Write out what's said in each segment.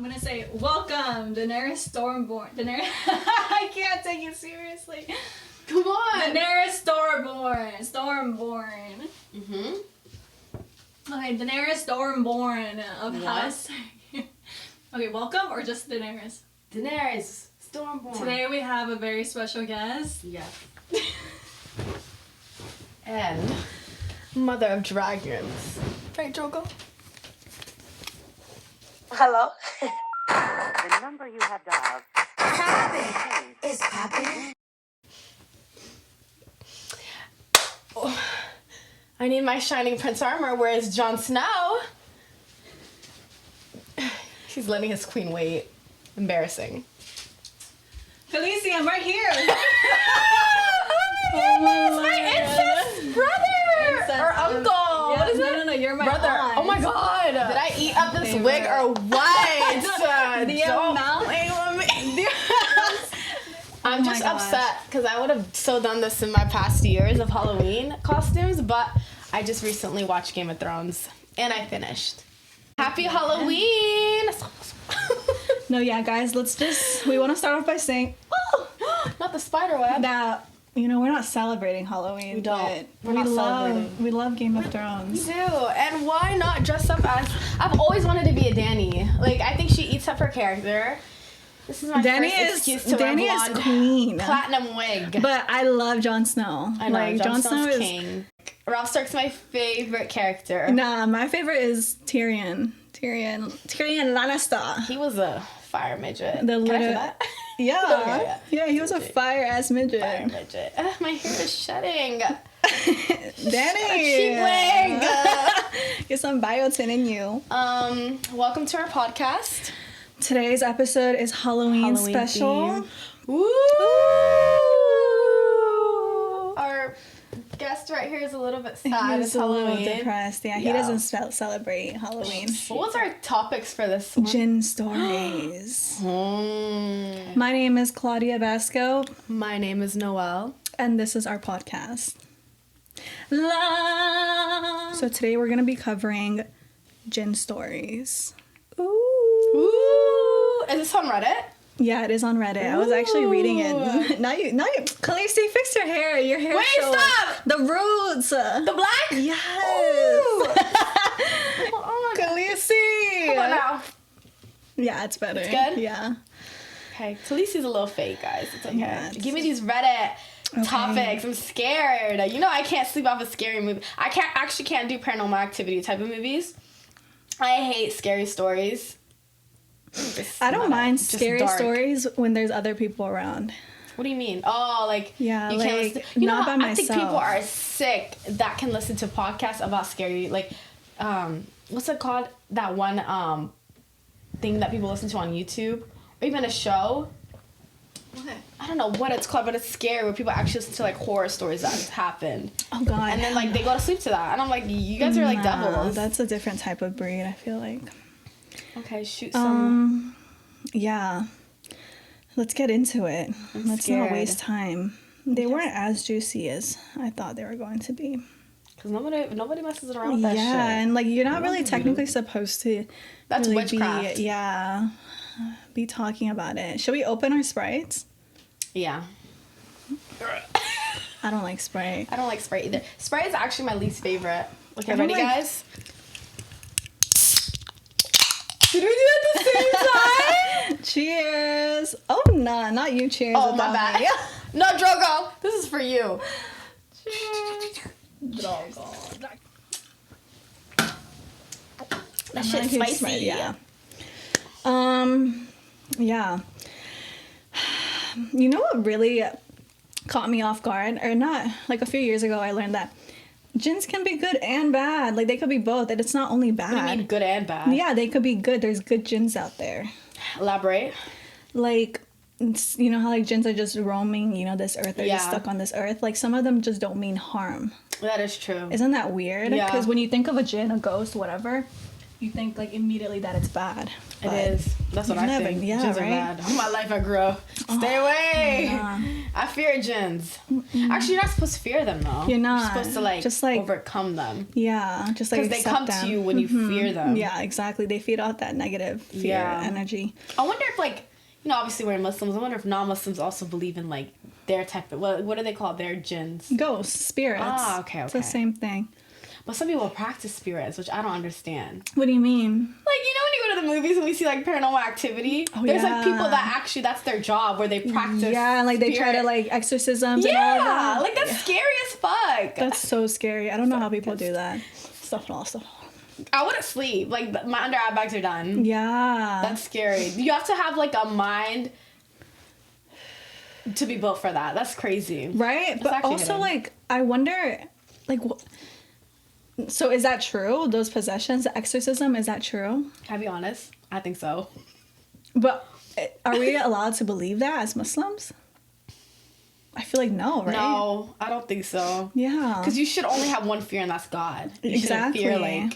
I'm gonna say, welcome, Daenerys Stormborn. Daenerys. I can't take you seriously. Come on. Daenerys Stormborn. Mm-hmm. Okay, Daenerys Stormborn of What? House. Okay, welcome or just Daenerys? Daenerys Stormborn. Today we have a very special guest. Yeah. And Mother of Dragons. Right, Jogo? Hello? The number you have dialed. Is happening? Oh, I need my Shining Prince armor. Where's Jon Snow? He's letting his queen wait. Embarrassing. Khaleesi, I'm right here. Oh my incest brother Incest or uncle. Yeah, What is it? No, you're my Brother. aunt. Oh my god. Did I eat up this Favorite. wig or what? The Don't amount- play with me. I'm Oh my just gosh. upset because I would have so done this in my past years of Halloween costumes, but I just recently watched Game of Thrones and I finished. Happy Halloween! No, yeah, guys, we want to start off by saying, Not the spider web. that, we're not celebrating Halloween. We don't. But We're not celebrating. we love Game of We Thrones. do, and why not dress up as? I've always wanted to be a Dany. Like I think she eats up her character. This is my Dany first excuse to Dany wear is blonde queen. platinum wig. But I love Jon Snow. I know, Like, Jon Snow's is king. Robb Stark's my favorite character. Nah, my favorite is Tyrion. Tyrion Lannister. He was a fire midget. The Can I say little- that? Yeah. Okay. Yeah, he was a fire ass midget. Fire midget. My hair is shedding. Danny. Cheap wig. Get some biotin in you. Welcome to our podcast. Today's episode is Halloween special. theme. Woo! Our guest right here is a little bit sad. He's It's a little Halloween. depressed. Yeah, he Yeah. doesn't celebrate Halloween. What was our topics for this one? Jinn stories. Mm. My name is Claudia Vasco, My name is Noelle. and this is our podcast. So today we're gonna be covering Jinn stories. Ooh. Is this on Reddit? Yeah, it is on Reddit. I was actually reading it. Now you, Khaleesi, fix your hair. Your hair. Wait, stop! The roots. The black? Yes. Ooh. Oh my god. Khaleesi. How about now? Yeah, it's better. It's good? Yeah. Okay, Khaleesi's a little fake, guys. It's okay. Yeah, it's- Give me these Reddit Okay. topics. I'm scared. You know I can't sleep off a scary movie. I can't do Paranormal Activity type of movies. I hate scary stories. I don't mind Just scary dark. stories when there's other people around. What do you mean? Oh, like Yeah, you like, can't listen. You not know, by I think myself. people are sick that can listen to podcasts about scary, like, what's it called? That one thing that people listen to on YouTube, or even a show. What? I don't know what it's called, but it's scary where people actually listen to like horror stories that happened, Oh God. and then like they go to sleep to that, and I'm like, you guys are like Nah, devils. That's a different type of breed, I feel like. Okay, shoot some. Yeah. Let's get into it. I'm Let's scared. not waste time. They weren't as juicy as I thought they were going to be. Because nobody messes around with that Yeah, shit. and like you're not really do. technically supposed to. That's really witchcraft. Be talking about it. Should we open our Sprites? Yeah. I don't like Sprite. I don't like Sprite either. Sprite is actually my least favorite. Okay, I don't ready, like- guys? Did we do it at the same time? Cheers! Oh nah, not you. Cheers. Oh, my without bad. me. No, Drogo. This is for you. That I'm shit's not a huge spicy. Sprite, yeah. Yeah. You know what really caught me off guard, or not? Like a few years ago, I learned that gins can be good and bad. Like they could be both. That it's not only bad. What do you mean good and bad? Yeah, they could be good. There's good gins out there. Elaborate. Like, you know how like gins are just roaming, this earth. They're just Yeah. stuck on this earth. Like some of them just don't mean harm. That is true. Isn't that weird? Yeah. Because when you think of a jinn, a ghost, whatever, you think like immediately that it's bad. It But is. That's what I never- think. yeah, Jinns are right? bad. All my life I grew up. Stay away. yeah. I fear jinns. Actually, you're not supposed to fear them though. You're not. You're supposed to like, Just, like- overcome them. Yeah, just like Because they accept come them. to you when you fear them. Yeah, exactly. They feed off that negative fear Yeah. energy. I wonder if like, obviously we're Muslims. I wonder if non-Muslims also believe in like their type of, what do they call it? Their jinns. Ghosts, spirits. Ah, okay, It's the okay. same thing. But some people practice spirits, which I don't understand. What do you mean? Like, when you go to the movies and we see like paranormal activity, Oh, there's like yeah. people that actually, that's their job where they practice. Yeah, like they try to spirit. like exorcisms and all of Yeah, that. like that's scary as fuck. That's so scary. I don't know how people do that. Stuff and all stuff. I wouldn't sleep. Like my under eye bags are done. Yeah. That's scary. You have to have like a mind to be built for that. That's crazy. right? That's But actually also hidden. like I wonder like so is that true? Those possessions, the exorcism, is that true? Can I be honest? I think so. But are we allowed to believe that as Muslims? I feel like no, right? No, I don't think so. Yeah. Because you should only have one fear, and that's God. You shouldn't fear like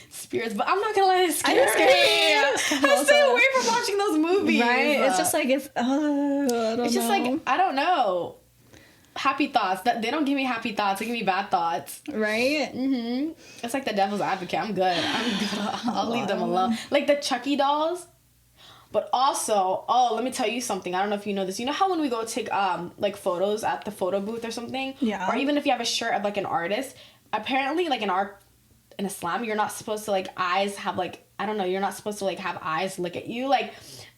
spirits. But I'm not gonna let it scare I'm scared. me. I stay away from watching those movies. Right? It's just like if I don't it's just know. like I don't know. Happy thoughts. That they don't give me happy thoughts. They give me bad thoughts. right? It's like the devil's advocate. I'm good. I'll leave them alone. Like the Chucky dolls. But also, let me tell you something. I don't know if you know this. You know how when we go take like photos at the photo booth or something? Yeah. Or even if you have a shirt of like an artist, apparently like in Islam, you're not supposed to like eyes have like, I don't know, you're not supposed to like have eyes look at you. Like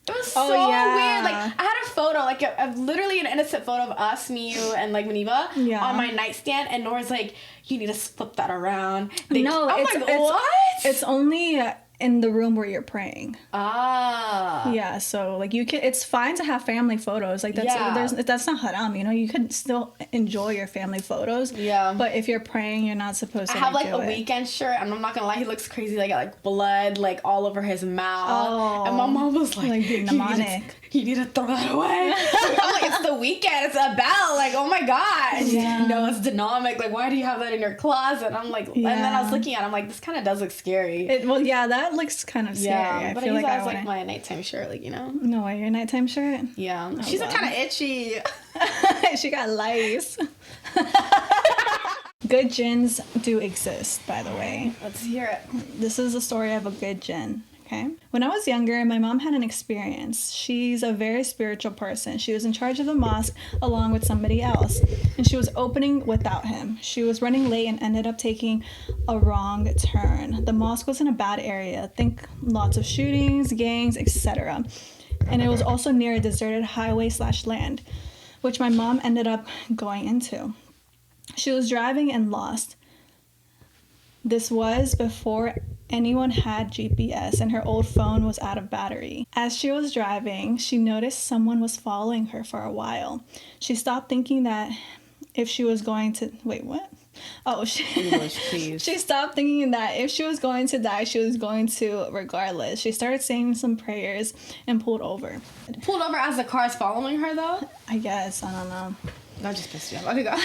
it was so yeah. weird. Like I had a photo, like a literally an innocent photo of us, me, you, and like Maniva Yeah. on my nightstand, and Nora's like, you need to flip that around. No, I'm it's, like, it's what? It's only in the room where you're praying. Ah. Yeah, so like you can. It's fine to have family photos. Like that's Yeah. that's not haram. You know, you could still enjoy your family photos. Yeah. But if you're praying, you're not supposed to. I have like do a it. weekend shirt, and I'm not gonna lie, he looks crazy. Like got like blood like all over his mouth, Oh, and my mom was like, like being demonic. You need to throw that away. I'm like, it's the weekend, it's a bell. Like, oh my god, and she's like, Yeah. no, it's demonic. Like, why do you have that in your closet? And I'm like, and then I was Yeah. looking at it, I'm like, this kind of does look scary. Well, yeah, that looks kind of scary. yeah, I but feel I use like that I as like want my nighttime shirt, like No way, your nighttime shirt. Yeah, Oh, she's God. kind of itchy. She got lice. Good jinns do exist, by the way. Let's hear it. This is the story of a good jinn. Okay. When I was younger, my mom had an experience. She's a very spiritual person. She was in charge of the mosque along with somebody else, and she was opening without him. She was running late and ended up taking a wrong turn. The mosque was in a bad area. Think lots of shootings, gangs, etc. And it was also near a deserted highway/land, which my mom ended up going into. She was driving and lost. This was before anyone had GPS and her old phone was out of battery. As she was driving, she noticed someone was following her for a while. She stopped thinking that if she was going to... Wait, what? Oh, English, please. she stopped thinking that if she was going to die, she was going to regardless. She started saying some prayers and pulled over. Pulled over as the car's following her, though? I guess, I don't know. That just pissed you off. Okay, go.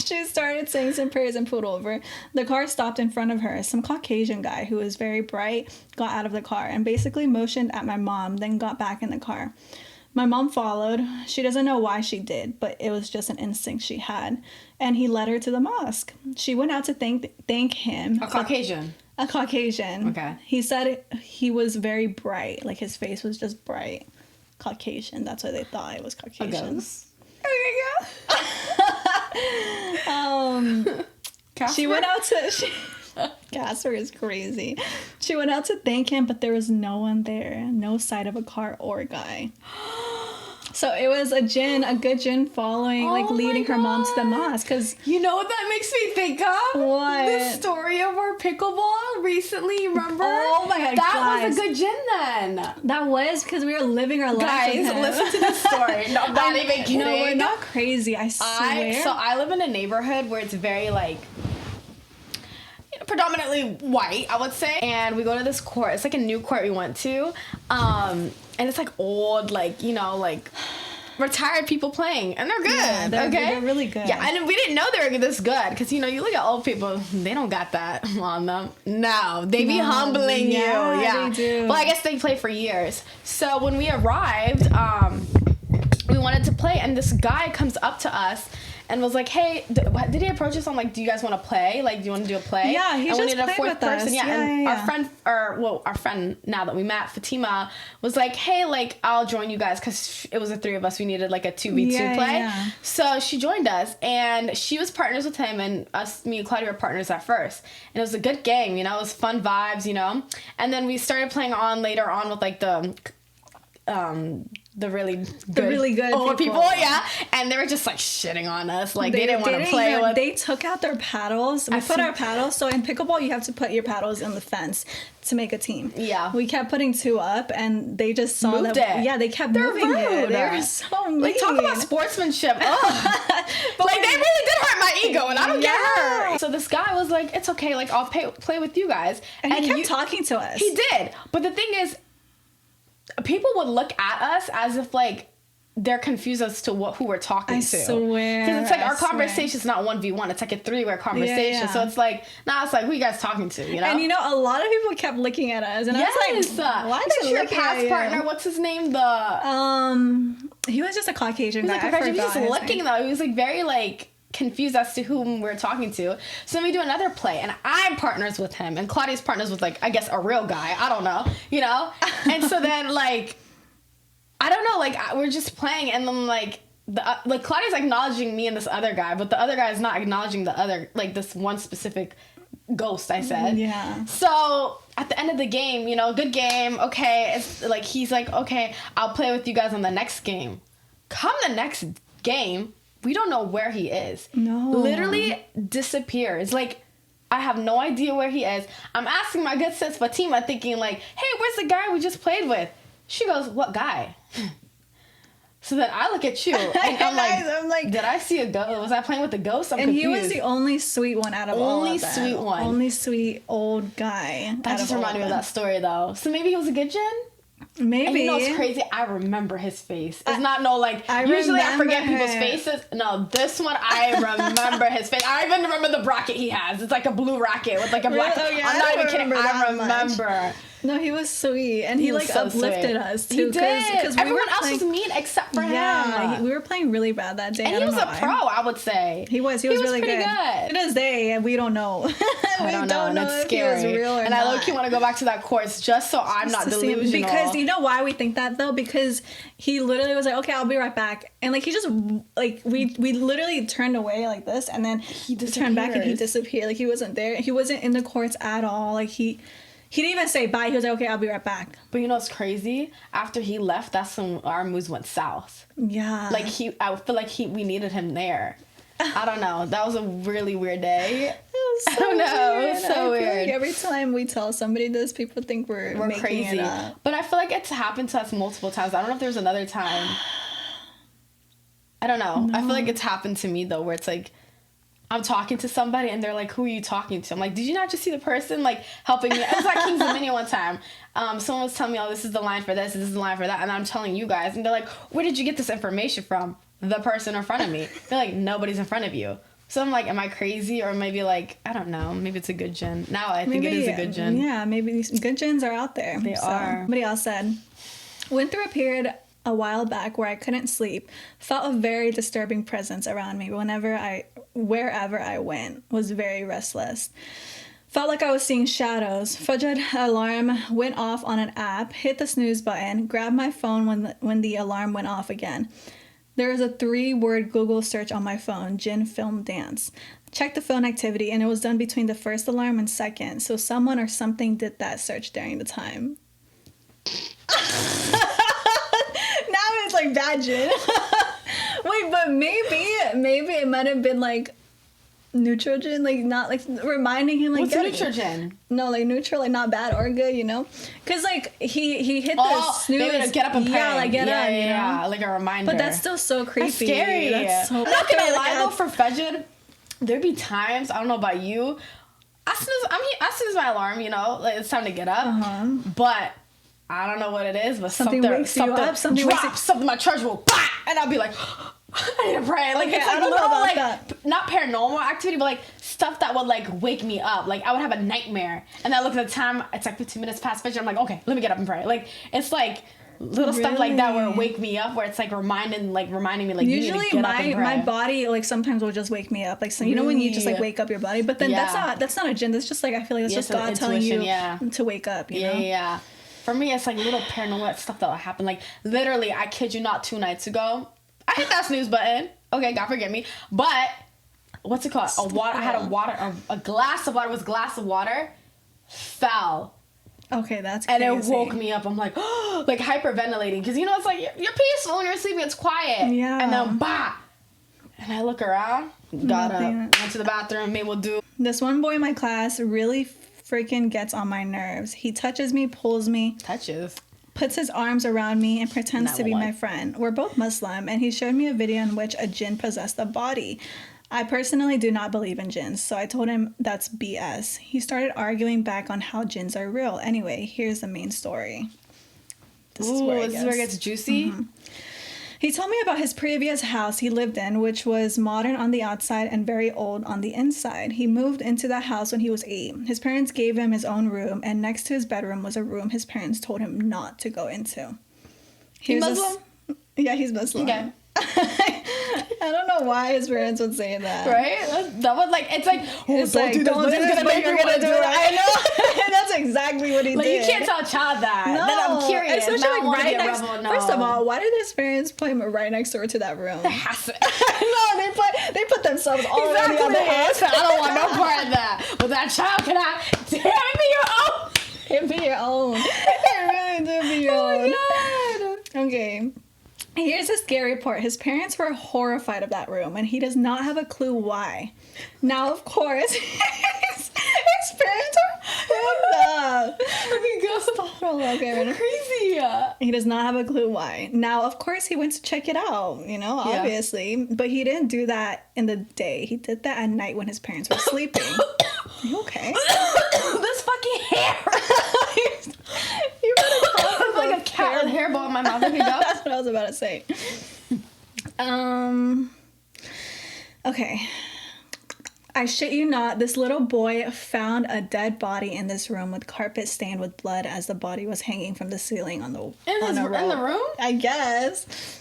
She started saying some prayers and pulled over. The car stopped in front of her. Some Caucasian guy who was very bright got out of the car and basically motioned at my mom, then got back in the car. My mom followed. She doesn't know why she did, but it was just an instinct she had. And he led her to the mosque. She went out to thank him. A Caucasian. A Caucasian. Okay. He said he was very bright. Like his face was just bright. Caucasian. That's why they thought it was Caucasian. She went out to... Casper is crazy. She went out to thank him, but there was no one there. No sight of a car or guy. So it was a good jinn following, like Oh leading my her mom to the God. mosque. Because You know what that makes me think of? What? The story of our pickleball recently, remember? Oh my God, That guys. was a good gin then. that was because we were living our lives. Guys, with him. listen to this story. No, I'm not even kidding. No, we're not crazy. I swear. So I live in a neighborhood where it's very like predominantly white, I would say. And we go to this court. It's like a new court we went to. And it's like old, like, you know, like retired people playing, and they're good. Yeah, they're really good. Yeah, and we didn't know they were this good because you look at old people, they don't got that on them. No, they be humbling you. Yeah, they do. Well, I guess they play for years. So when we arrived, we wanted to play, and this guy comes up to us and was like, "Hey, did he approach us on like, do you guys want to play? Like, do you want to do a play?" Yeah, he and just we needed a played fourth with person. us. Yeah, and Yeah. our friend now that we met, Fatima, was like, "Hey, like, I'll join you guys," because it was the three of us. We needed like a 2v2 play. Yeah. So she joined us, and she was partners with him, and me and Claudia were partners at first. And it was a good game, it was fun vibes, And then we started playing on later on with like the really good old people, yeah, and they were just like shitting on us, like they didn't want to play with. They took out their paddles. We put our paddles. So in pickleball, you have to put your paddles in the fence to make a team. Yeah, we kept putting two up, and they just saw moved that. It. Yeah, they kept They're moving rude. it. They were so mean. Like, talk about sportsmanship. But like, they really did hurt my ego, and I don't get hurt. So this guy was like, "It's okay. Like, I'll play with you guys." And he kept talking to us. He did, but the thing is, people would look at us as if like they're confused as to who we're talking to. Swear. Because it's like our conversation is not 1v1. It's like a 3-way conversation. Yeah. So it's like, it's like, who you guys talking to, And a lot of people kept looking at us. And I was like, why is did your past partner? What's his name? He was just a Caucasian guy. He was just looking though. He was like very like confused as to whom we're talking to. So then we do another play, and I'm partners with him, and Claudia's partners with like, I guess, a real guy. I don't know, And so then like, I don't know, like we're just playing, and then like like Claudia's acknowledging me and this other guy, but the other guy is not acknowledging the other, like this one specific ghost I said. Yeah. So at the end of the game, good game. Okay, it's like he's like, okay, I'll play with you guys on the next game. Come the next game, we don't know where he is. No. Literally disappears. Like, I have no idea where he is. I'm asking my good sis Fatima, thinking like, hey, where's the guy we just played with? She goes, what guy? So then I look at you, and I'm like, did I see a ghost? Was I playing with a ghost? I'm confused. He was the only sweet one out of all of them. Only sweet one. Only sweet old guy. That just reminded me of that story, though. So maybe he was a good Jinn? Maybe. And it's crazy. I remember his face. It's not usually I forget people's faces. No, this one I remember his face. I even remember the bracket he has. It's like a blue racket with like a black. Oh, yeah, I'm not even kidding. I much. remember. No, he was sweet, and he like so uplifted sweet. us too. He did. Because everyone else was mean except for him. Yeah, we were playing really bad that day. And he was a pro, I would say. He was really pretty good. To this day, we don't know. I don't know. And it's scary. He was real or and not. I low-key want to go back to that course just so I'm not delusional. Because you know why we think that though? Because he literally was like, "Okay, I'll be right back," and like he just like we literally turned away like this, and then he turned back and he disappeared. Like he wasn't there. He wasn't in the courts at all. Like he didn't even say bye. He was like, "Okay, I'll be right back." But you know what's crazy? After he left, that's when our moves went south. Yeah. Like I feel like we needed him there. I don't know. That was a really weird day. I don't know. It was so weird. Like every time we tell somebody this, people think we're making crazy. It up. But I feel like it's happened to us multiple times. I don't know if there's another time. I don't know. No. I feel like it's happened to me though, where it's like I'm talking to somebody and they're like, "Who are you talking to?" I'm like, "Did you not just see the person like helping me?" It was like Kings Dominion one time. Someone was telling me, "Oh, this is the line for this. This is the line for that," and I'm telling you guys, and they're like, "Where did you get this information from?" The person in front of me. They're like, "Nobody's in front of you." So I'm like, am I crazy? Or maybe like, I don't know. Maybe it's a good Jinn. Now I think it is a good Jinn. Yeah, maybe these good Jinns are out there. They are. Somebody else said, went through a period a while back where I couldn't sleep. Felt a very disturbing presence around me wherever I went. Was very restless. Felt like I was seeing shadows. Fajr alarm went off on an app. Hit the snooze button. Grabbed my phone when the alarm went off again. There is a 3-word Google search on my phone, Jinn film dance. Checked the phone activity, and it was done between the first alarm and second, so someone or something did that search during the time. Now it's like bad Jinn. Wait, but maybe it might have been like neutral Jinn, like not like reminding him like. What's neutral Jinn? No, like neutral, like not bad or good, because like he hit the snooze. They would get up and pray. Yeah, like get up, yeah, like a reminder. But that's still so creepy. That's scary. That's so I'm not gonna lie though, for Fajr, there'd be times, I don't know about you, as soon as my alarm, like it's time to get up. Uh-huh. But I don't know what it is, but Something wakes you up, something wakes drops, something my charger will, bah! And I'll be like, I need to pray. Like, Okay, it's I like don't know little, about like, that. not paranormal activity, but like stuff that would like wake me up. Like, I would have a nightmare, and then I look at the time, it's like 15 minutes past midnight. I'm like, okay, let me get up and pray. Like, it's like little stuff like that where it wake me up, where it's like reminding me, like, Usually you need to get up and pray. my body like sometimes will just wake me up, like, so you know when you just like wake up your body, but then Yeah. that's not a jinn. That's just like, I feel like that's just it's God an telling you intuition, to wake up. You know? Yeah. For me, it's like little paranormal stuff that will happen. Like, literally, I kid you not, 2 nights ago, I hit that snooze button. Okay, God forgive me. But what's it called? I had a glass of water. It was a glass of water. Fell. Okay, that's And crazy. it woke me up. I'm like, like hyperventilating. Because, you know, it's like, you're peaceful when you're sleeping. It's quiet. Yeah. And then, bah! And I look around. Got up. Nothing. Went to the bathroom. Made will do. This one boy in my class really freaking gets on my nerves. He touches me, pulls me, Touches. puts his arms around me, and pretends Not to be one. my friend. We're both Muslim, and he showed me a video in which a jinn possessed a body. I personally do not believe in jinns, so I told him that's BS. He started arguing back on how jinns are real. Anyway, here's the main story. This is where it gets juicy? He told me about his previous house he lived in, which was modern on the outside and very old on the inside. He moved into that house when he was 8. His parents gave him his own room, and next to his bedroom was a room his parents told him not to go into. He was Muslim? Yeah, he's Muslim. Okay. I don't know why his parents would say that. Right? That was like, it's like, It's don't like, do this, don't but do it's this, gonna but make you're you gonna want to do do it. it. I know. That's exactly what he Like, did. you can't tell a child that. No, Then I'm curious. especially Now I like wanna right be a next. rebel. No. First of all, why did his parents put him right next door to that room? Has to- No, they put themselves all exactly. around the house. I don't want no part of that. But that child cannot. Damn it, It be your own. It really do be your own. Oh my god. Okay. Here's the scary part. His parents were horrified of that room, and he does not have a clue why. Now, of course, his parents are fucked up. Okay, go. Stop. Okay, ready? Crazy. He does not have a clue why. Now, of course, he went to check it out, you know, Yeah. obviously. But he didn't do that in the day. He did that at night when his parents were sleeping. Are you okay? This fucking hair. You better cough I'm like a cat with a hairball in my mouth. Okay, go. That's what I was about to say. Okay. I shit you not, this little boy found a dead body in this room with carpet stained with blood as the body was hanging from the ceiling on the In the room? I guess.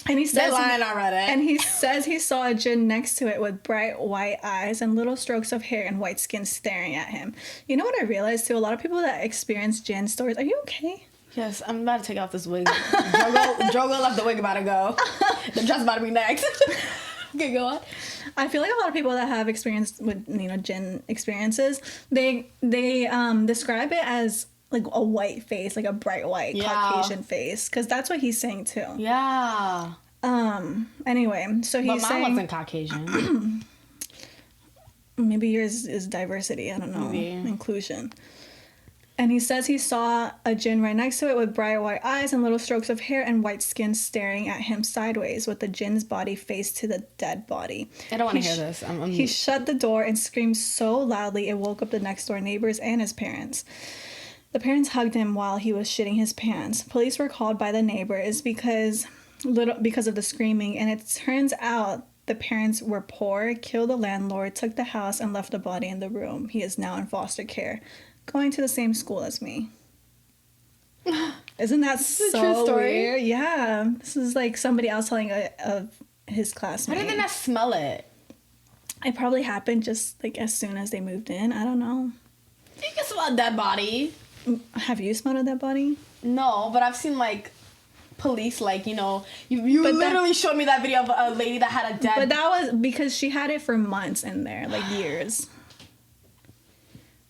And he They're says lying already. and he says he saw a jinn next to it with bright white eyes and little strokes of hair and white skin staring at him. You know what I realized too? A lot of people that experience jinn stories. Are you okay? Yes, I'm about to take off this wig. Drogo left the wig, about to go. The dress about to be next. Okay, go on. I feel like a lot of people that have experienced with, you know, jinn experiences, they describe it as like a white face, like a bright white Caucasian face, because that's what he's saying too. Yeah. Anyway, so he's But mine saying wasn't Caucasian. maybe yours is diversity. I don't know, Maybe. inclusion. And he says he saw a jinn right next to it with bright white eyes and little strokes of hair and white skin staring at him sideways with the jinn's body face to the dead body. I don't want to He hear sh- this. He shut the door and screamed so loudly it woke up the next door neighbors and his parents. The parents hugged him while he was shitting his pants. Police were called by the neighbors because of the screaming, and it turns out the parents were poor, killed the landlord, took the house, and left the body in the room. He is now in foster care, going to the same school as me. Isn't that is a so true story. weird? Yeah. This is like somebody else telling of his How classmate. did they not smell it? It probably happened just like as soon as they moved in. I don't know. You can smell a dead body. Have you smelled a dead body? No, but I've seen like police, like, you know, you But literally showed me that video of a lady that had a dead. But that was because she had it for months in there, like years.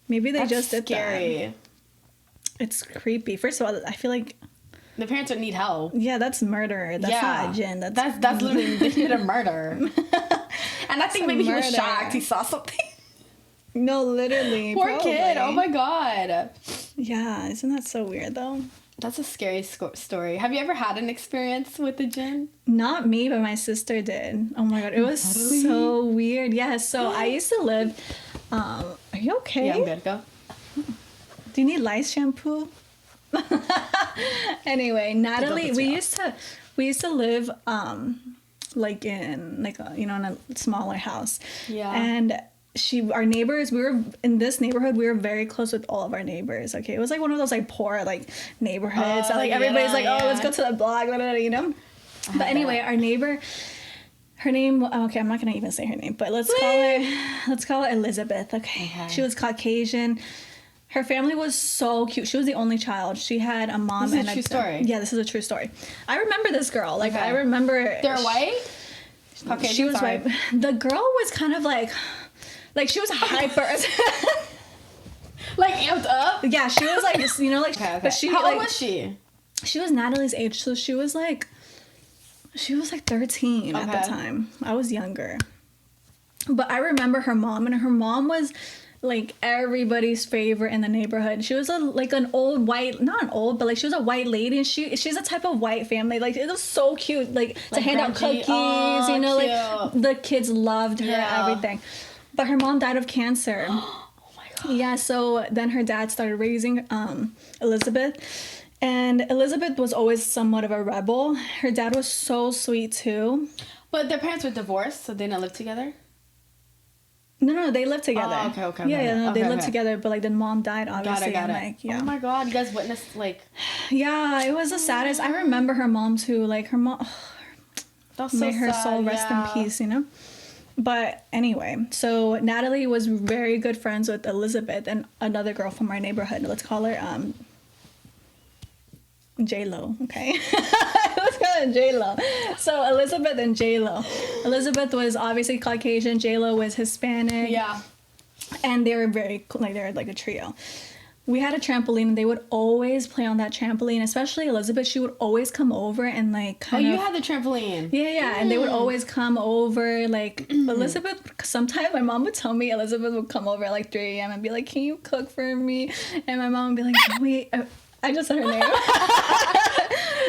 Maybe they That's just did scary. that. It's creepy. First of all, I feel like, The parents would need help. yeah, that's murder. That's not a jinn. That's literally they did a murder. And I think maybe he was murder. shocked. He saw something. No, literally. Poor probably. kid. Oh my god. Yeah, isn't that so weird though? That's a scary story. Have you ever had an experience with the jinn? Not me, but my sister did. Oh my god, it was so weird. Yeah, so I used to live. Are you okay? Yeah, I'm good. Go. Do you need lice shampoo? Anyway, Natalie, the we tail. used to live like in like a, in a smaller house. Yeah. And our neighbors, we were in this neighborhood, we were very close with all of our neighbors. Okay, it was like one of those like poor like neighborhoods. So, like everybody's like, oh, let's go to the block, blah, blah, blah, you know. But anyway, our neighbor, her name, okay, I'm not gonna even say her name, but let's call her Elizabeth. Okay. She was Caucasian. Her family was so cute. She was the only child. She had a mom This is and a true story. Yeah, this is a true story. I remember this girl. Like, Okay. I remember... They're white? Caucasian, She was sorry. white. The girl was kind of like she was hyper. Like amped up? Yeah, she was like, you know, like... Okay. But she, How like, old was she? She was Natalie's age, so she was like 13 at the Okay. time. I was younger. But I remember her mom, and her mom was like everybody's favorite in the neighborhood. She was an old white, not an old, but like she was a white lady, and she's a type of white family. Like it was so cute, like to hand out grungy. cookies, Oh, you know, cute. like the kids loved her, Yeah. everything. But her mom died of cancer. Oh my god. Yeah, so then her dad started raising Elizabeth. And Elizabeth was always somewhat of a rebel. Her dad was so sweet too. But their parents were divorced, so they didn't live together? No, they lived together. Oh, okay. Yeah, no, they Okay, lived okay. together, but like the mom died, obviously. Got it. and, like, yeah. Oh my god, you guys witnessed like Yeah, it was the saddest. I remember her mom too. Like her mom, that's so may her sad, soul rest yeah. in peace, you know. But anyway, so Natalie was very good friends with Elizabeth and another girl from our neighborhood. Let's call her J-Lo, okay? Let's call her J-Lo. So Elizabeth and J-Lo. Elizabeth was obviously Caucasian. J-Lo was Hispanic. Yeah. And they were they were like a trio. We had a trampoline, and they would always play on that trampoline, especially Elizabeth. She would always come over and like Oh, kind of... you had the trampoline. Yeah, and they would always come over, like, Elizabeth, sometimes my mom would tell me Elizabeth would come over at, like, 3 a.m. and be like, can you cook for me? And my mom would be like, wait, I just said her name.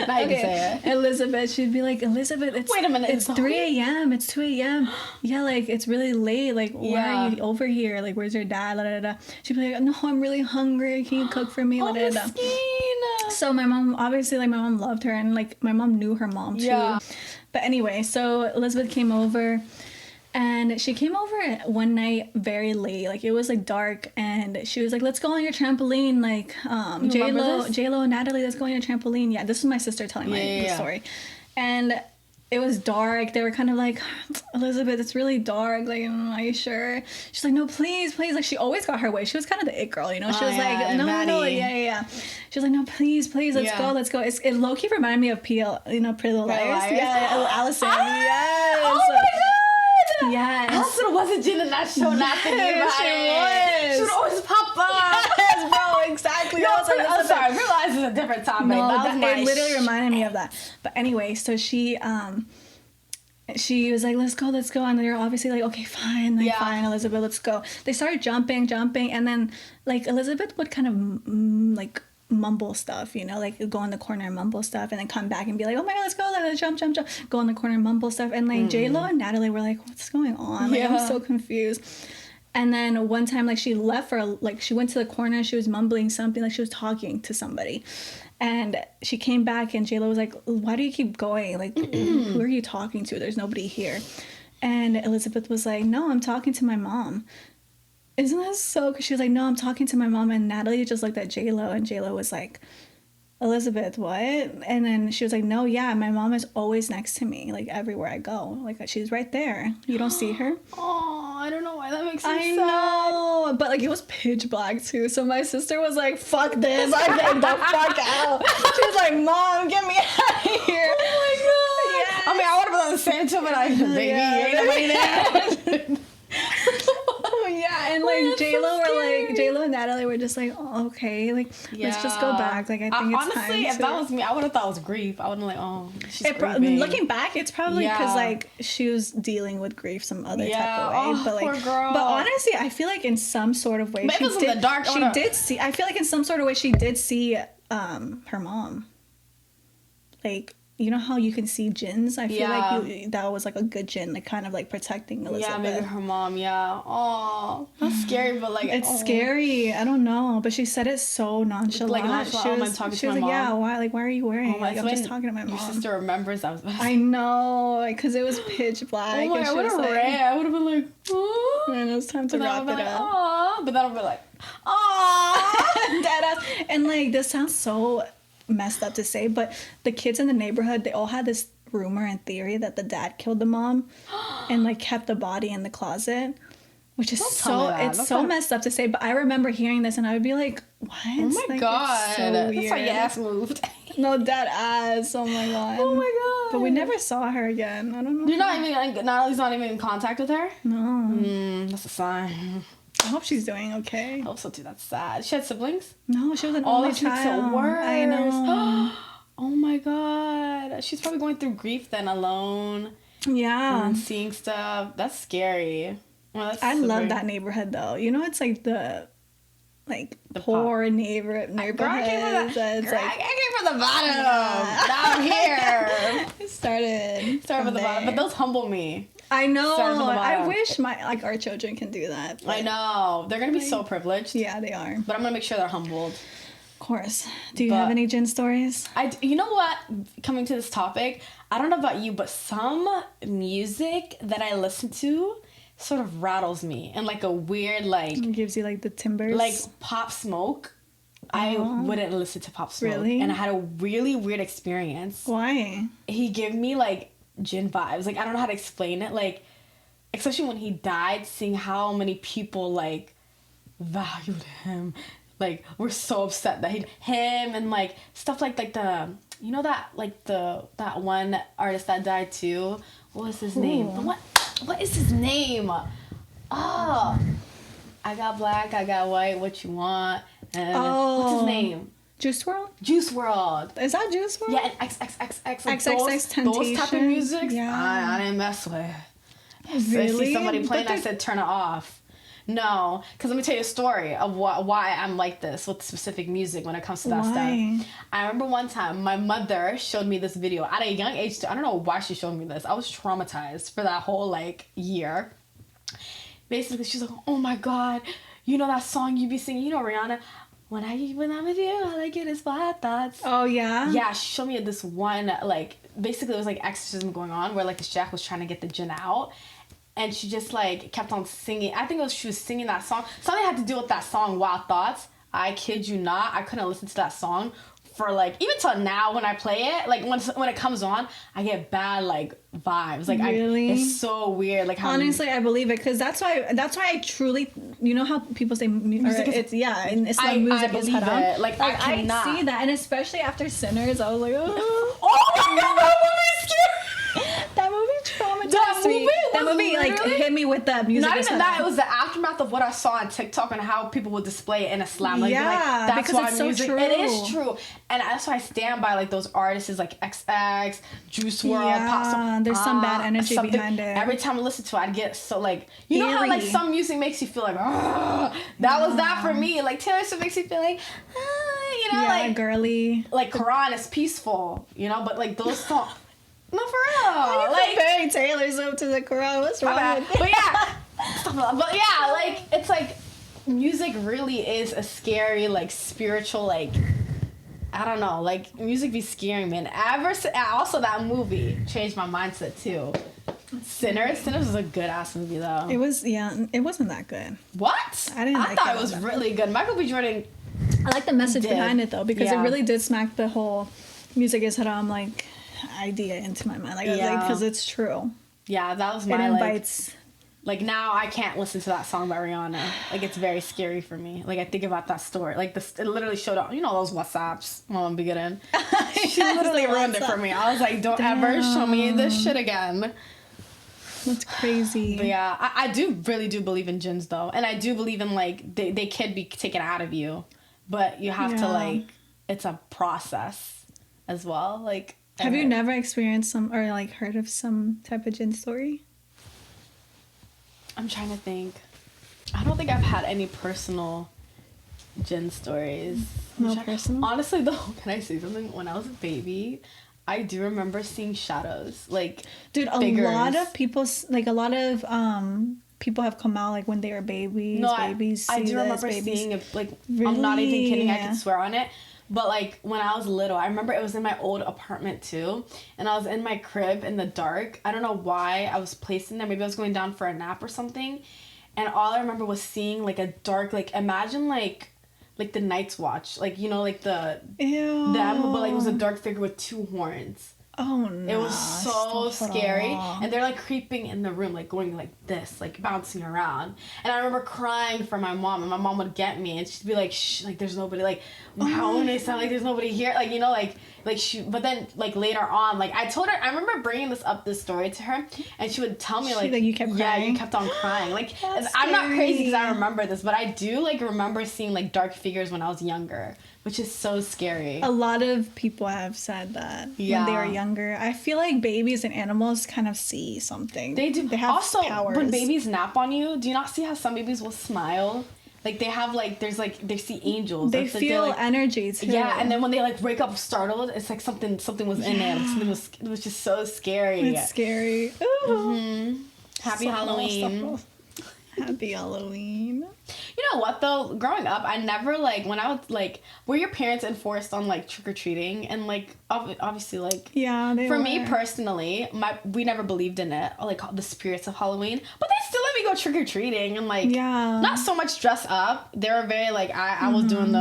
Now you can say it. Elizabeth, she'd be like, Elizabeth, it's, Wait a minute, it's 3 a.m., it's 2 a.m. Yeah, like, it's really late, like, why Yeah. are you over here? Like, where's your dad? La, da, da, da. She'd be like, no, I'm really hungry, can you cook for me? La, Oh, da, da, da. Miskeen. So my mom, obviously, like, my mom loved her, and, like, my mom knew her mom, too. Yeah. But anyway, so Elizabeth came over, and she came over one night very late. Like, it was, like, dark, and she was like, let's go on your trampoline. Like, You remember this? J-Lo and Natalie, let's go on your trampoline. Yeah, this is my sister telling the story. And it was dark. They were kind of like, Elizabeth, it's really dark. Like, are you sure? She's like, no, please, please. Like, she always got her way. She was kind of the it girl, you know? She was like, no, Maddie. yeah. She was like, no, please, let's go. It low-key reminded me of PL, you know, Pretty Little Liars. Liars? Yeah, Allison. Yes. Oh my god! Yes. Allison wasn't Jinn in that show, not thinking Yes, about she it. was. She would always pop up. Yes, bro, exactly. No, I was like, I'm Elizabeth. sorry. Realize it's a different topic. No, that was my it literally reminded me of that. But anyway, so she was like, let's go. And they're obviously like, okay, fine, like, Yeah. fine, Elizabeth, let's go. They started jumping, and then, like, Elizabeth would kind of, like, mumble stuff, you know, like, go in the corner and mumble stuff, and then come back and be like, oh my god, let's go, let's jump. Go in the corner and mumble stuff. And, like, J-Lo and Natalie were like, what's going on? Like, I'm so confused. And then one time, like, she left she went to the corner, she was mumbling something, like, she was talking to somebody. And she came back, and J-Lo was like, why do you keep going? Like, who are you talking to? There's nobody here. And Elizabeth was like, no, I'm talking to my mom. Isn't that so? Because she was like, no, I'm talking to my mom. And Natalie just looked at J-Lo, and J-Lo was like, Elizabeth, what? And then she was like, no, yeah, my mom is always next to me, like, everywhere I go. Like, she's right there. You don't see her? Oh, I don't know why that makes me I sad. know, but like, it was pitch black too. So my sister was like, fuck this, I'm getting the fuck out. She was like, Mom, get me out of here. Oh my god. Yes. I mean, I would have been on the same too, but like, baby, Yeah. ain't nobody there. Yeah, and Wait, like that's J-Lo so were like, scary. J-Lo and Natalie were just like, oh, okay, like, let's just go back. Like, I think it's honestly, time if to... that was me, I would have thought it was grief. I would have been like, oh, she's grieving. Looking back, it's probably because Yeah. like she was dealing with grief some other type Yeah. of way. Oh, But like, poor girl. but honestly, I feel like in some sort of way, But if she it was in did. the dark, I she would've- did see. I feel like in some sort of way, she did see her mom. Like, you know how you can see jinns? I feel Yeah. like that was like a good jinn, like kind of like protecting Elizabeth. Yeah, maybe her mom. Yeah. Oh, that's scary, but like It's scary. I don't know, but she said it so nonchalant. Like nonchalant. She Oh, was, I'm talking she to was my like, mom. yeah, why are you wearing it? Like, I'm just talking to my mom. Your sister remembers I was. I know, because it was pitch black. Oh my! and I she would was have like, ran. I would have been like, oh. And it was time to But then wrap I'll be it like, up. aw. But then I'll be like, aw. Dead ass. And like, this sounds so messed up to say, but the kids in the neighborhood, they all had this rumor and theory that the dad killed the mom and like kept the body in the closet, which is so messed up to say. But I remember hearing this and I would be like, what? Oh my like, god. it's so That's weird. why your ass moved. No, dead ass. Oh my god. Oh my god. But we never saw her again. I don't know. You're not even. Natalie's not even in contact with her. No. That's a sign. I hope she's doing okay. I also do. That's sad. She had siblings. No, she was an Oh, only that makes it child. worse. I know. Oh my god. She's probably going through grief then alone. Yeah. And seeing stuff. That's scary. Well, that's I love super- that neighborhood though. You know, it's like the The poor neighborhood. Girl, I came from the, It's girl, like I came from the bottom. Now I'm here. it started. Start from the bottom. But those humble me. I know. Start from the I bottom. wish our children can do that. I know. They're going to be so privileged. Yeah, they are. But I'm going to make sure they're humbled. Of course. Do you But- have any Jinn stories? You know what? Coming to this topic, I don't know about you, but some music that I listen to sort of rattles me in like a weird, like It gives you like the timbers. like Pop Smoke. I wouldn't listen to Pop Smoke. Really? And I had a really weird experience. Why? He gave me like Jinn vibes. Like I don't know how to explain it. Like especially when he died, seeing how many people like valued him. Like we're so upset that him and like stuff like the you know that like that one artist that died too. What was his name? What is his name? Oh, I got black, I got white. What you want? And what's his name? Juice WRLD? Juice WRLD. Is that Juice WRLD? Yeah, and XXXX. Like XXX those type of Temptation. music. Yeah. I didn't mess with. I see Really? somebody playing. But I said turn it off. No, because let me tell you a story of why I'm like this with specific music when it comes to that Why? stuff. I remember one time my mother showed me this video at a young age. I don't know why she showed me this. I was traumatized for that whole like year. Basically, she's like, "Oh my god, you know that song you be singing? You know Rihanna." When I'm with you, all I get is bad thoughts. Oh, yeah? Yeah, she showed me this one, like, basically it was like exorcism going on where like this Jack was trying to get the Jinn out. And she just like kept on singing. I think she was singing that song. Something had to do with that song, Wild Thoughts. I kid you not. I couldn't listen to that song for like, even till now when I play it, like when it comes on, I get bad like vibes. Like Really? it's so weird. Like how Honestly, I believe it because that's why I truly, you know how people say music is- in Islam music is believe haram. it. Like, I I cannot. see that, and especially after Sinners, I was like, oh, oh my god, that movie's scary. that movie traumatized That me. movie That was movie like literally- hit me with the music. Not is even haram. that, it was the aftermath of what I saw on TikTok and how people would display it in Islam. Like, Yeah, like that's because why it's so music. true. It is true, and that's why I stand by like those artists like XX, Juice WRLD, Yeah, Pop Smoke. there's some bad energy something- behind it. Every time I listen to it, I'd get so like you know how like Eerie. some music makes you feel like that was that for me. Like Taylor Swift makes you feel like you know Yeah, like girly. like Quran is peaceful, you know, but like those songs. No, for real. Like Comparing Taylor Swift to the Quran. What's my wrong bad. with it? But yeah, but yeah, like it's like music really is a scary, like spiritual, like I don't know, like music be scaring me. And also that movie changed my mindset too. Sinners was a good ass movie though. It was, yeah, it wasn't that good. What? I didn't like thought it it was all that really good. Michael B. Jordan. I like the message did. behind it though, because Yeah. it really did smack the whole music is haram like idea into my mind. Like, Yeah. because it's true. Yeah, that was It my invites. like now I can't listen to that song by Rihanna. Like it's very scary for me. Like I think about that story. Like it literally showed up. You know those WhatsApps while I'm beginning. She literally ruined it for me. I was like, don't ever show me this shit again. That's crazy. But yeah, I really do believe in jinns though, and I do believe in like they can be taken out of you, but you have to Yeah. like it's a process as well. Like Have you never experienced some or like heard of some type of Jinn story? I'm trying to think. I don't think I've had any personal Jinn stories. No personal? Honestly, though, can I say something? When I was a baby, I do remember seeing shadows, like, Dude, figures. lot of people, like a lot of people have come out like when they were babies. No, babies. I do remember seeing it. Like, I'm not even kidding. I can swear on it. But like when I was little, I remember it was in my old apartment too, and I was in my crib in the dark. I don't know why I was placed in there. Maybe I was going down for a nap or something, and all I remember was seeing like a dark, like imagine like the Night's Watch, like you know like the Ew. them, but like it was a dark figure with 2 horns. Oh no. It was so scary. And they're like creeping in the room, like going like this, like bouncing around. And I remember crying for my mom, and my mom would get me and she'd be like, shh, like there's nobody, like how would it sound like there's nobody here? Like, you know, like she, but then like later on, like I told her, I remember bringing this story to her, and she would tell me like you kept crying? Yeah, you kept on crying. Like That's I'm not crazy because I scary. remember this, but I do like remember seeing like dark figures when I was younger, which is so scary. A lot of people have said that Yeah. when they were younger. I feel like babies and animals kind of see something. They do. They have also, powers. when babies nap on you, do you not see how some babies will smile? Like they have like there's like they see angels. They It's like, feel they're, like, energy too. yeah, and then when they like wake up startled, it's like something was in it. Something it was just so scary. It's scary. Ooh. Happy Halloween. Happy Halloween. You know what though? Growing up, I never like when I was like, were your parents enforced on like trick or treating and like obviously like Yeah, they for were. me personally, we never believed in it, or like the spirits of Halloween, but they still let me go trick or treating and like Yeah. not so much dress up. They were very like I was doing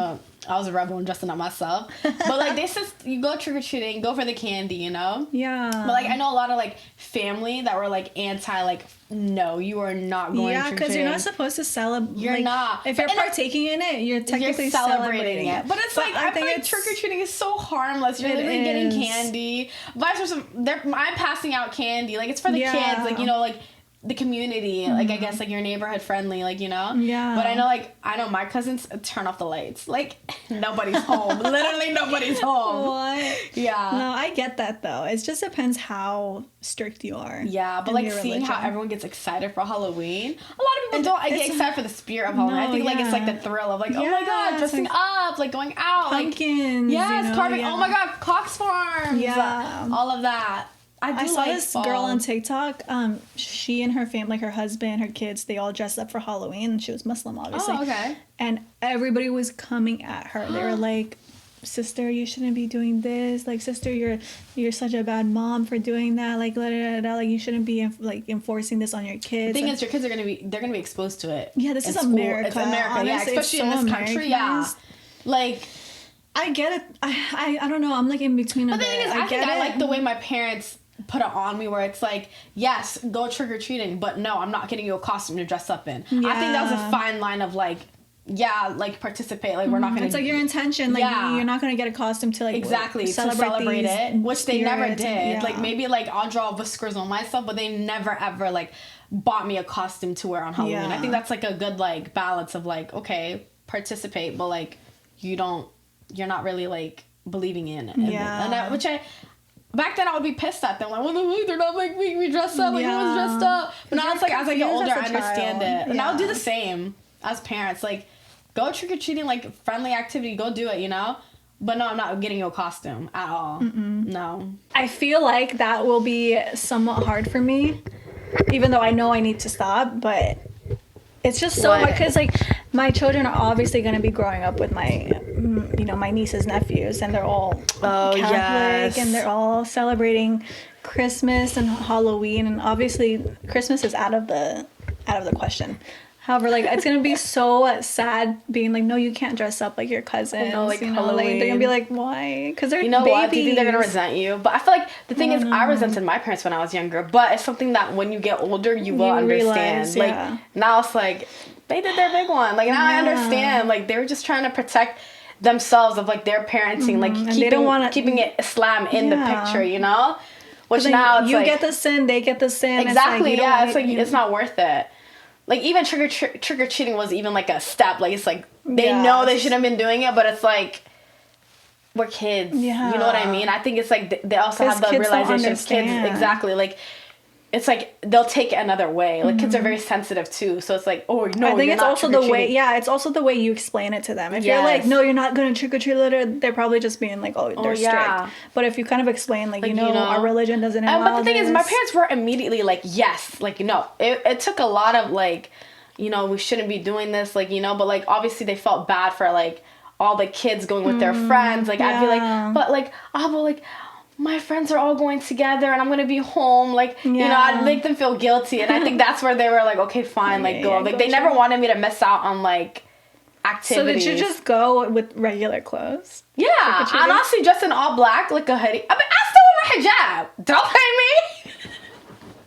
I was a rebel and dressing up myself, but like they said you go trick or treating, go for the candy, you know. Yeah. But like I know a lot of like family that were like anti like no, you are not going yeah, trick or because treating. you're not supposed to celebrate. You're not. If you're But- and partaking in it, you're technically you're celebrating it. But it's like I feel like trick or treating is so harmless. You're It literally getting is. candy. Vice versa, I'm passing out candy. Like it's for the Yeah. kids. Like you know, like the community. Like I guess like you're neighborhood friendly. Like you know. Yeah. But I know my cousins turn off the lights. Like nobody's home. Literally nobody's home. What? Yeah. No, I get that though. It just depends how strict you are. Yeah, but in like your seeing how religion. everyone gets excited for Halloween. A lot of people don't. I get it's- excited for the spirit of Halloween. I No, think like it's like yeah. the thrill of like oh my Yeah, god, it's dressing like up, like going out, like Pumpkins. yes, you know, carving. yeah. Oh my god, Cox Farms. Yeah. all of that. I do I saw like this fall. girl on TikTok. She and her family, like her husband, her kids, they all dressed up for Halloween. And she was Muslim, obviously. Oh, okay. And everybody was coming at her. They were like, "Sister, you shouldn't be doing this. Like, sister, you're such a bad mom for doing that. Like, like you shouldn't be like enforcing this on your kids." The thing And- is, your kids are they're gonna be exposed to it. Yeah, this in is school. America. It's America, yeah, Honestly, it's especially in so this country, yeah. Americanized. Like, I get it. I don't know. I'm like in between. but the thing is, I think get I it. like the way my parents put it on me, where it's like, yes, go trick or treating, but no, I'm not getting you a costume to dress up in. I think that was a Yeah. fine line of like, yeah, like participate. Like we're not gonna. It's like your intention. Like Yeah. you're not gonna get a costume to like Exactly, to celebrate celebrate these it, which they never spirits did. and- yeah. Like maybe like I'll draw whiskers on myself, but they never ever like bought me a costume to wear on Halloween. Yeah. I think that's like a good like balance of like, okay, participate, but like you're not really like believing in it. Yeah. Which back then I would be pissed at them, like, what the fuck, they're not making me dress up, like Yeah. everyone's dressed up. But now it's like as I get confused older, I as a understand child. it. And I'll do Yeah. the same as parents. Like, go trick or treating, like friendly activity, go do it, you know? But no, I'm not getting you a costume at all. No. I feel like that will be somewhat hard for me, even though I know I need to stop. But it's just so What? hard because like my children are obviously going to be growing up with my my nieces, nephews, and they're all Catholic, yes. and they're all celebrating Christmas and Halloween, and obviously Christmas is out of the question. However, like it's gonna be so sad being like, no, you can't dress up like your cousins. like, like Halloween. they're gonna be like, why? Because they're You know babies. what? Do you think they're gonna resent you? But I feel like the thing is, I resented my parents when I was younger. But it's something that when you get older, you will You understand. realize, yeah. Like now, it's like they did their big one. Like now, I Yeah. understand. Like they were just trying to protect themselves of like their parenting, like And they don't wanna- keeping it Islam in the Yeah. picture. You know, which Then now it's you like get the sin, they get the sin. exactly. It's like, Yeah, it's like it's not worth it. Like even trick or treating was even like a step. Like it's like they Yeah, know they it's- shouldn't have been doing it, but it's like we're kids. Yeah. You know what I mean? I think it's like they also Because have the kids don't realization of kids understand. exactly like it's like they'll take it another way. Like kids are very sensitive too, so it's like, oh no, I think you're it's not also the way. trick-or-treating. Yeah, it's also the way you explain it to them. If you're like, Yes. no, you're not gonna trick or treat later, they're probably just being like, oh, they're yeah. strict. But if you kind of explain, like, Like, our religion doesn't allow but the thing is, my this. parents were immediately like, yes, like, it took a lot of like, we shouldn't be doing this, like, but like obviously they felt bad for like all the kids going with their friends. Like I'd be yeah. like, but like, my friends are all going together and I'm gonna be home. Like, I'd make them feel guilty. And I think that's where they were like, okay, fine, like go. Like they never wanted me to miss out on like activities. So did you just go with regular clothes? Yeah, and honestly, just in all black, like a hoodie. I mean, I still wear my hijab. Don't pay me.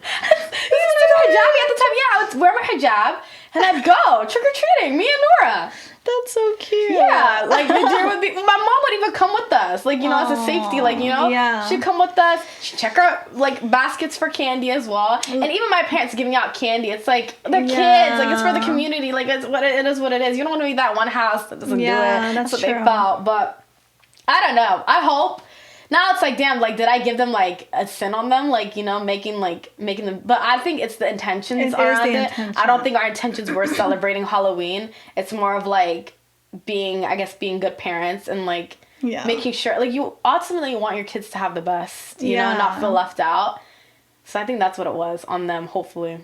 This is my hijab at the time. Yeah, I would wear my hijab and I'd go trick or treating. Me and Nora. That's so cute. Yeah, like the deer would be. My mom would even come with us, like as a safety, like yeah. she'd come with us. She'd check our like baskets for candy as well, and even my parents giving out candy. It's like they're kids, like it's for the community, like it's what it is. What it is. You don't want to be that one house that doesn't do it. That's what true. they felt, but I don't know. I hope. Now it's like, damn, like, did I give them, like, a sin on them? Like, making them... But I think it's the intentions around it. I don't think our intentions were celebrating Halloween. It's more of, like, being good parents and, like, making sure... Like, you ultimately want your kids to have the best, you know, and not feel left out. So I think that's what it was on them, hopefully.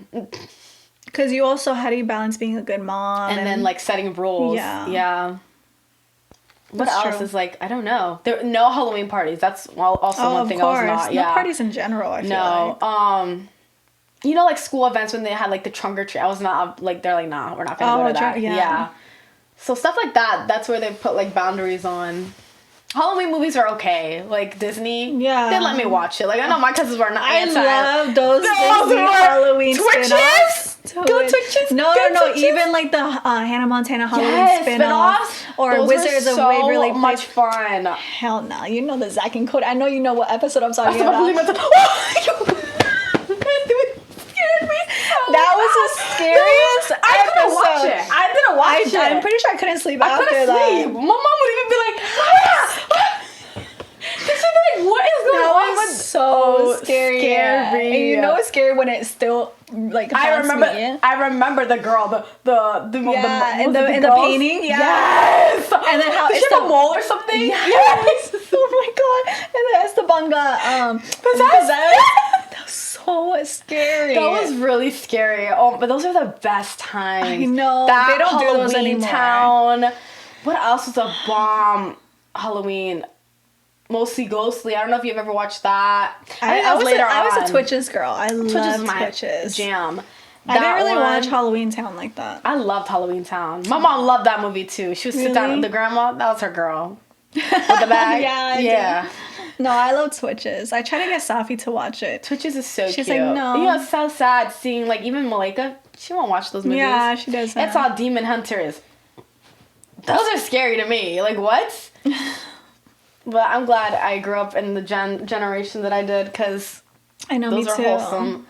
Because you also, how do you balance being a good mom? And then, like, setting rules. Yeah. What else is like, I don't know. There no Halloween parties. That's also one thing I was not. No parties in general, I feel like. Like school events when they had like the trunk or treat. I was not like, they're like, nah, we're not gonna go to that. Yeah. So stuff like that. That's where they put like boundaries on. Halloween movies are okay. Like Disney. Yeah. They let me watch it. Like I know my cousins were not anti. I love those Disney Halloween spin-offs. Go Twitches. No. Even like the Hannah Montana Halloween spin-offs. Or those Wizards of Waverly Place. Much fun. Hell no. You know the Zack and Cody. I know you know what episode I'm talking about. That was the scariest episode. I didn't watch it. I'm pretty sure I couldn't sleep after that. My mom would even be like, she'd be like, what is going on? That was so scary. And it's scary when it's still like I remember the girl, in the painting. Yeah. Yes. And then how did she have a mole or something? Yes. Oh my god. And then Esteban got possessed. That was so scary. That was really scary. Oh, but those are the best times. I know. That they don't Halloween do those anymore. Town. What else was a bomb Halloween? Mostly Ghostly. I don't know if you've ever watched that. I was a Twitches girl. I love Twitches. Jam. I didn't really watch Halloween Town like that. I loved Halloween Town. My mom loved that movie too. She would sit down with the grandma. That was her girl. With the bag. Yeah. No, I love Twitches. I try to get Safi to watch it. Twitches is so cute. She's like, no. It's so sad seeing like even Malika. She won't watch those movies. Yeah, she doesn't. It's all demon hunters. Those are scary to me. Like what? But I'm glad I grew up in the generation that I did because I know those me are too. wholesome.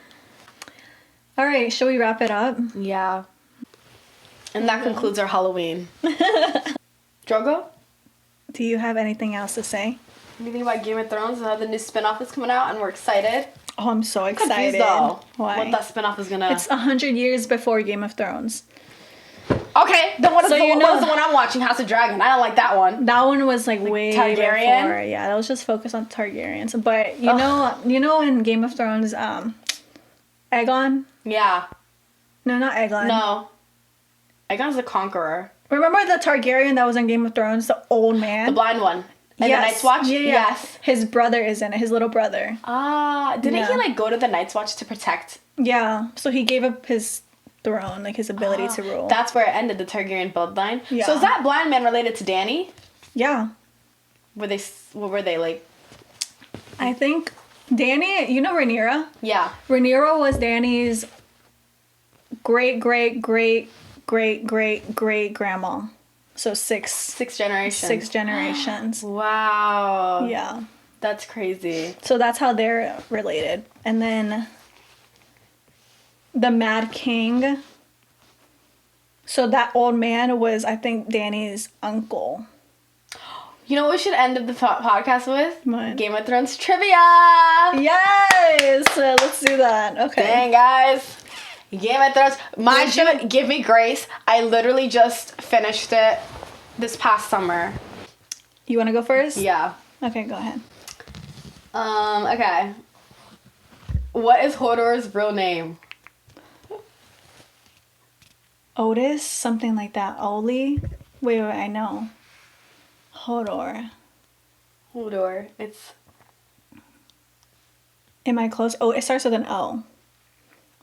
All right, shall we wrap it up? Yeah. And that concludes our Halloween. Drogo? Do you have anything else to say? Anything about Game of Thrones? The new spinoff is coming out and we're excited. Oh, I'm so excited. Though, why? What that spinoff is gonna... It's 100 years before Game of Thrones. Okay, then what is the one I'm watching? House of Dragon. I don't like that one. That one was like way Targaryen? before. Yeah, that was just focused on Targaryens. But you know in Game of Thrones, Aegon? Yeah. No, not Aegon. No. Aegon's the Conqueror. Remember the Targaryen that was in Game of Thrones? The old man? The blind one. And the Night's Watch? Yeah. Yes. His brother is in it. His little brother. Didn't he go to the Night's Watch to protect? Yeah. So he gave up his throne, like his ability to rule. That's where it ended, the Targaryen bloodline. Yeah. So is that blind man related to Dany? Yeah. What were they like? I think Dany, you know Rhaenyra? Yeah. Rhaenyra was Dany's great grandma. So six generations. 6 generations. Wow. Yeah. That's crazy. So that's how they're related. And then the Mad King. So that old man was, I think, Dany's uncle. You know what we should end the podcast with? What? Game of Thrones trivia. Yes! Let's do that. Okay. Dang, guys. Game of Thrones. Mind you, give me grace. I literally just finished it this past summer. You want to go first? Yeah. Okay, go ahead. Okay. What is Hodor's real name? Otis? Something like that. Oli? Wait, I know. Hodor. Hodor. It's Am I close? Oh, it starts with an O.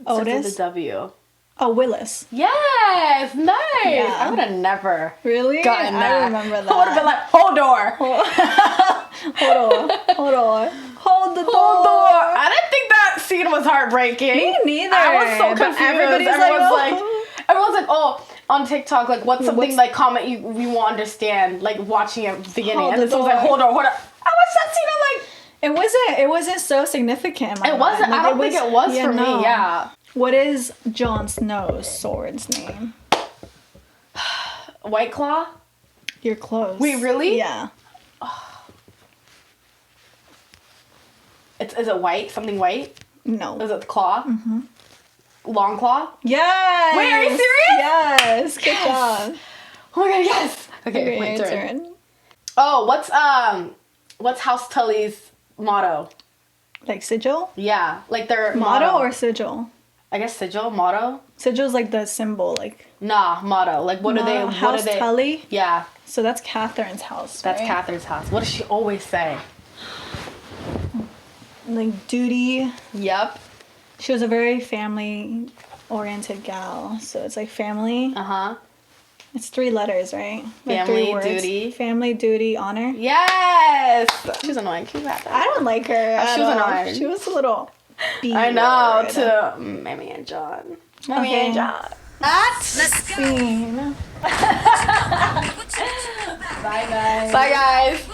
starts with Otis? a W. Oh, Willis. Yes, nice. Yeah. I would have never Really? gotten that. I remember that. I would have been like, Hodor. Hodor. Hold the door. Hodor. I didn't think that scene was heartbreaking. Me neither. I was so But confused. everybody's Everyone's like, oh, on TikTok, like, what's something What's- like comment you won't understand, like watching it at the beginning, Hold and the this was like, door. Hodor. I watched that scene. I'm like, It wasn't so significant. in my it wasn't. mind. I don't think it was for no. me. Yeah. What is Jon Snow's sword's name? White Claw. You're close. Wait, really? Yeah. Is it white? Something white? No. Is it the claw? Mm-hmm. Long Claw? Yes. Wait, are you serious? Yes. Good job. Oh my god, yes! Okay, my Your turn. Oh, what's House Tully's motto? Like sigil? Yeah, like their Motto or sigil? I guess sigil, motto? Sigil's like the symbol, like Nah, motto. Like what do they House Tully. Yeah, So that's Catherine's house. that's right? Catherine's house. What does she always say? Like duty. Yep. She was a very family oriented gal. So it's like family. Uh-huh. It's 3 letters, right? Like Family, 3 words. duty. Family, duty, honor. Yes! She was annoying. Can you back that? I don't like her. at She was all. annoying. She was a little B I know, word. to Mammy and John. Mammy Okay. and John. Scene. Bye, guys. Bye, guys.